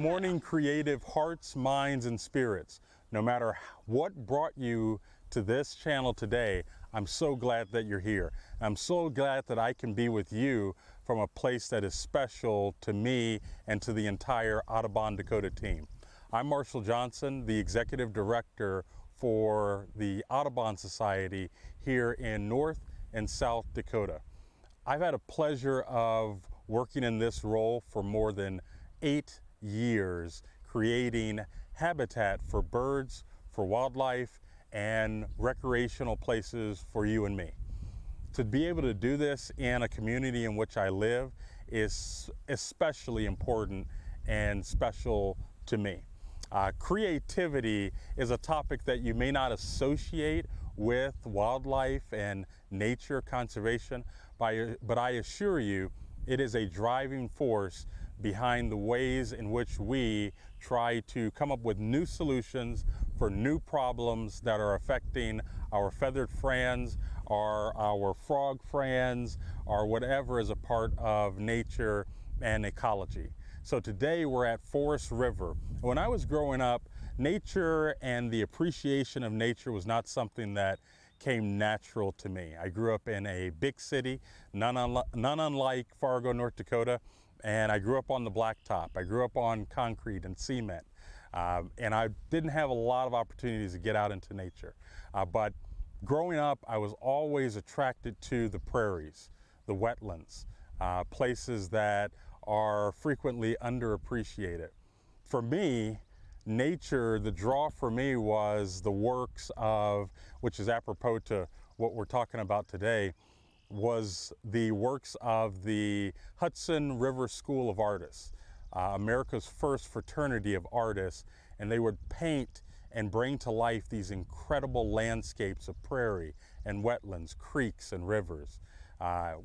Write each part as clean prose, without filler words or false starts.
morning, creative hearts, minds, and spirits. No matter what brought you to this channel today, I'm so glad that you're here. I'm so glad that I can be with you from a place that is special to me and to the entire Audubon Dakota team. I'm Marshall Johnson, the Executive Director for the Audubon Society here in North and South Dakota. I've had a pleasure of working in this role for more than 8 years, creating habitat for birds, for wildlife, and recreational places for you and me. To be able to do this in a community in which I live is especially important and special to me. Creativity is a topic that you may not associate with wildlife and nature conservation, but I assure you it is a driving force behind the ways in which we try to come up with new solutions for new problems that are affecting our feathered friends, or our frog friends, or whatever is a part of nature and ecology. So today we're at Forest River. When I was growing up, nature and the appreciation of nature was not something that came natural to me. I grew up in a big city, none unlike Fargo, North Dakota, and I grew up on the blacktop. I grew up on concrete and cement, and I didn't have a lot of opportunities to get out into nature. But growing up, I was always attracted to the prairies, the wetlands, places that are frequently underappreciated. For me, nature, the draw for me was the works of, which is apropos to what we're talking about today, was the works of the Hudson River School of Artists, America's first fraternity of artists, and they would paint and bring to life these incredible landscapes of prairie and wetlands, creeks and rivers,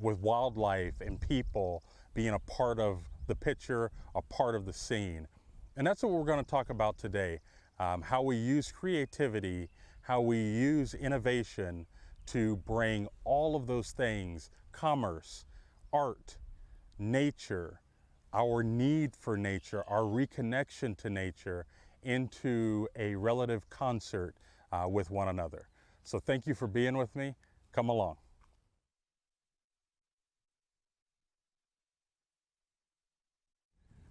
with wildlife and people being a part of the picture, a part of the scene. And that's what we're going to talk about today, how we use creativity, how we use innovation to bring all of those things, commerce, art, nature, our need for nature, our reconnection to nature, into a relative concert with one another. So thank you for being with me. Come along.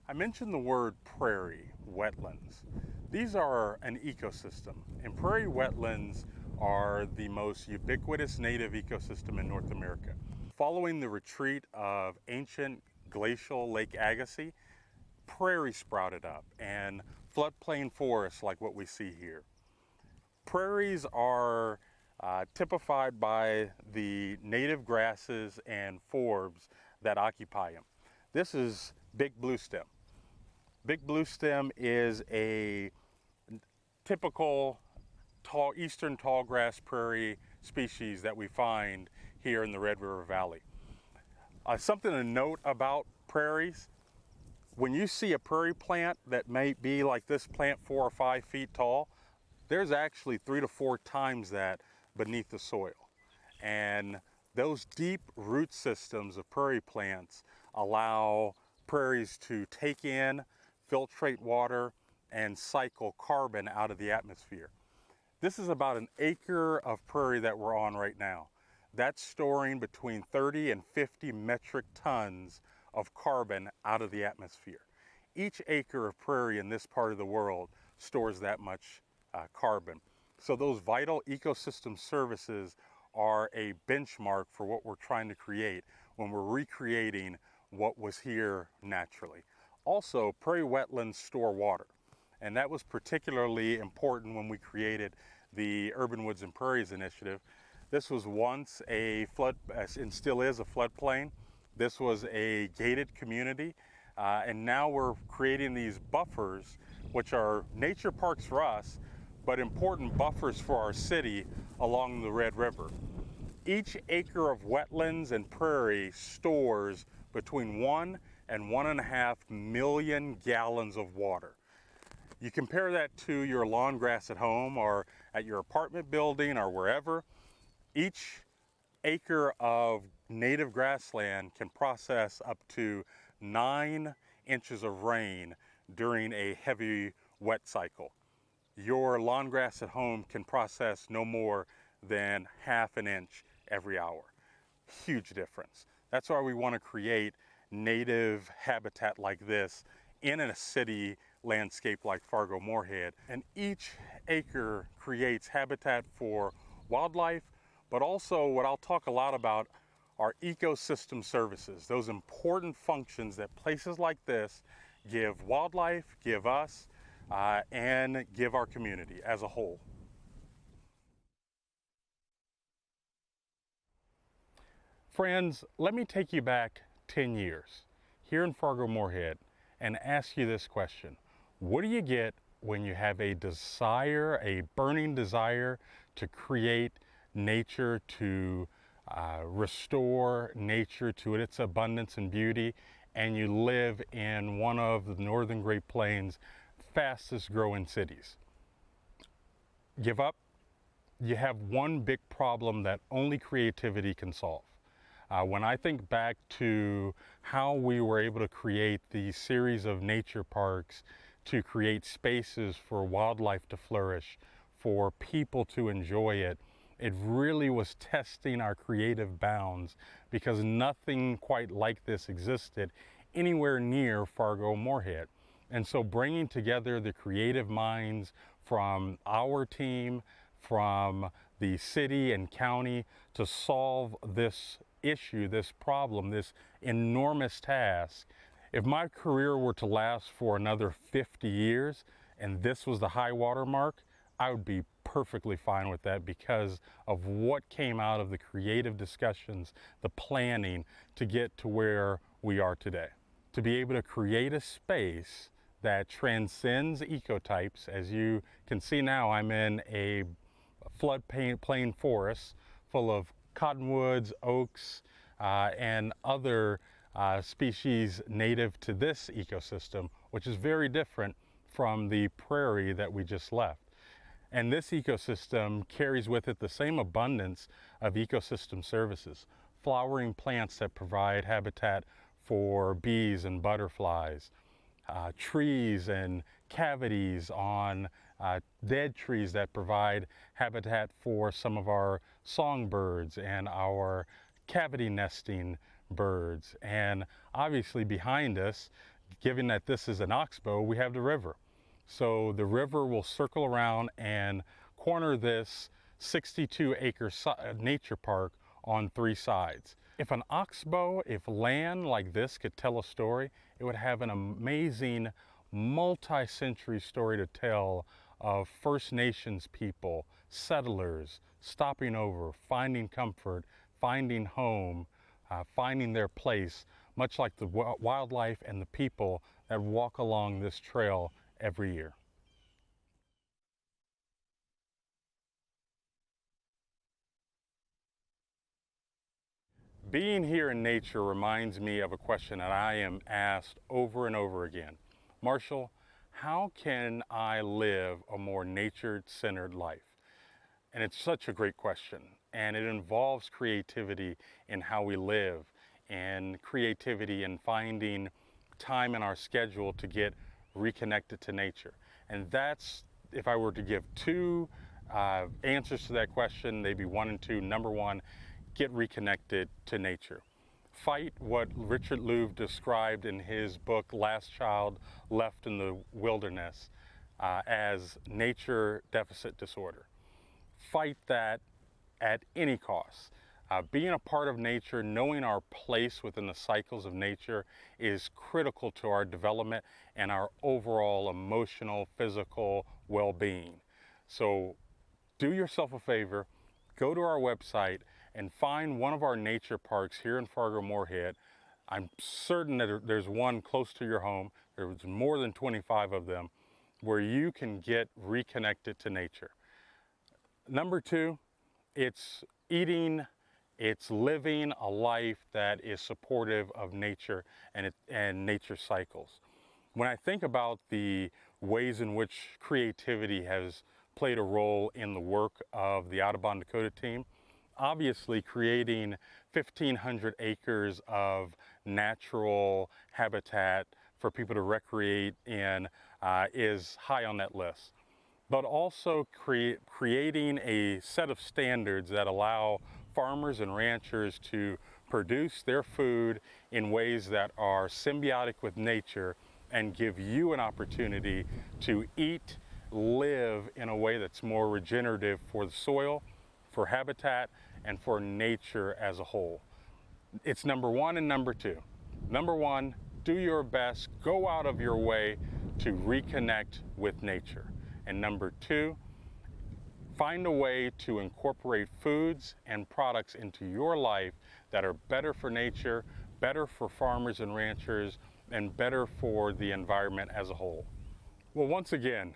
I mentioned the word prairie, wetlands. These are an ecosystem, and prairie wetlands are the most ubiquitous native ecosystem in North America. Following the retreat of ancient glacial Lake Agassiz, prairie sprouted up and floodplain forests like what we see here. Prairies are typified by the native grasses and forbs that occupy them. This is big bluestem. Big bluestem is a typical eastern tallgrass prairie species that we find here in the Red River Valley. Something to note about prairies: when you see a prairie plant that may be like this plant 4 or 5 feet tall, there's actually 3 to 4 times that beneath the soil. And those deep root systems of prairie plants allow prairies to take in, filtrate water, and cycle carbon out of the atmosphere. This is about an acre of prairie that we're on right now. That's storing between 30 and 50 metric tons of carbon out of the atmosphere. Each acre of prairie in this part of the world stores that much carbon. So those vital ecosystem services are a benchmark for what we're trying to create when we're recreating what was here naturally. Also, prairie wetlands store water, and that was particularly important when we created the Urban Woods and Prairies Initiative. This was once a flood, and still is a floodplain. This was a gated community, and now we're creating these buffers, which are nature parks for us, but important buffers for our city along the Red River. Each acre of wetlands and prairie stores between 1 and 1.5 million gallons of water. You compare that to your lawn grass at home or at your apartment building or wherever. Each acre of native grassland can process up to 9 inches of rain during a heavy wet cycle. Your lawn grass at home can process no more than ½ an inch every hour. Huge difference. That's why we want to create native habitat like this in a city landscape like Fargo-Moorhead. And each acre creates habitat for wildlife, but also what I'll talk a lot about are ecosystem services, those important functions that places like this give wildlife, give us, and give our community as a whole. Friends, let me take you back 10 years here in Fargo-Moorhead and ask you this question. What do you get when you have a desire, a burning desire to create nature, to restore nature to its abundance and beauty, and you live in one of the Northern Great Plains' fastest growing cities? Give up? You have one big problem that only creativity can solve. When I think back to how we were able to create these series of nature parks to create spaces for wildlife to flourish, for people to enjoy it, it really was testing our creative bounds, because nothing quite like this existed anywhere near Fargo-Moorhead. And so bringing together the creative minds from our team, from the city and county to solve this issue, this problem, this enormous task. If my career were to last for another 50 years and this was the high water mark, I would be perfectly fine with that, because of what came out of the creative discussions, the planning to get to where we are today. To be able to create a space that transcends ecotypes. As you can see now, I'm in a floodplain forest full of cottonwoods, oaks, and other species native to this ecosystem, which is very different from the prairie that we just left. And this ecosystem carries with it the same abundance of ecosystem services, flowering plants that provide habitat for bees and butterflies, trees and cavities on dead trees that provide habitat for some of our songbirds and our cavity nesting birds. And obviously behind us, given that this is an oxbow, we have the river. So the river will circle around and corner this 62-acre nature park on 3 sides. If an oxbow, if land like this could tell a story, it would have an amazing multi-century story to tell of First Nations people, settlers, stopping over, finding comfort, finding home, finding their place, much like the wildlife and the people that walk along this trail every year. Being here in nature reminds me of a question that I am asked over and over again. Marshall, how can I live a more nature-centered life? And it's such a great question. And it involves creativity in how we live, and creativity in finding time in our schedule to get reconnected to nature. And that's, if I were to give 2 answers to that question, they'd be 1 and 2. Number 1, get reconnected to nature. Fight what Richard Louv described in his book, Last Child Left in the Wilderness, as nature deficit disorder. Fight that at any cost. Being a part of nature, knowing our place within the cycles of nature is critical to our development and our overall emotional, physical well-being. So do yourself a favor, go to our website and find one of our nature parks here in Fargo-Moorhead. I'm certain that there's one close to your home. There's more than 25 of them where you can get reconnected to nature. Number 2, it's eating, it's living a life that is supportive of nature and nature cycles. When I think about the ways in which creativity has played a role in the work of the Audubon Dakota team, obviously creating 1,500 acres of natural habitat for people to recreate in is high on that list. But also creating a set of standards that allow farmers and ranchers to produce their food in ways that are symbiotic with nature and give you an opportunity to eat, live in a way that's more regenerative for the soil, for habitat, and for nature as a whole. It's number one and number two. Number one, do your best, go out of your way to reconnect with nature. And number two, find a way to incorporate foods and products into your life that are better for nature, better for farmers and ranchers, and better for the environment as a whole. Well, once again,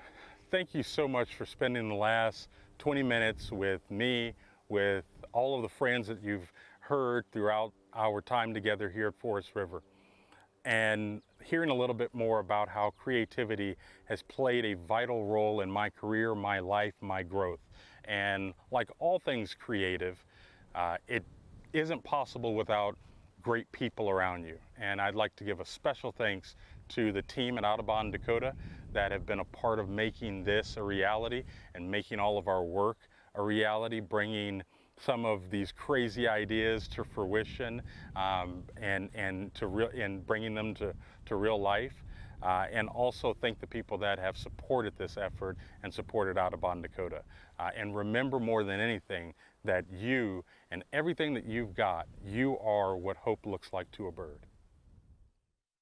thank you so much for spending the last 20 minutes with me, with all of the friends that you've heard throughout our time together here at Forest River, and hearing a little bit more about how creativity has played a vital role in my career, my life, my growth. And like all things creative, it isn't possible without great people around you. And I'd like to give a special thanks to the team at Audubon, Dakota that have been a part of making this a reality and making all of our work a reality, bringing some of these crazy ideas to fruition and bringing them to real life. And also thank the people that have supported this effort and supported Audubon, Dakota. And remember more than anything that you and everything that you've got, you are what hope looks like to a bird.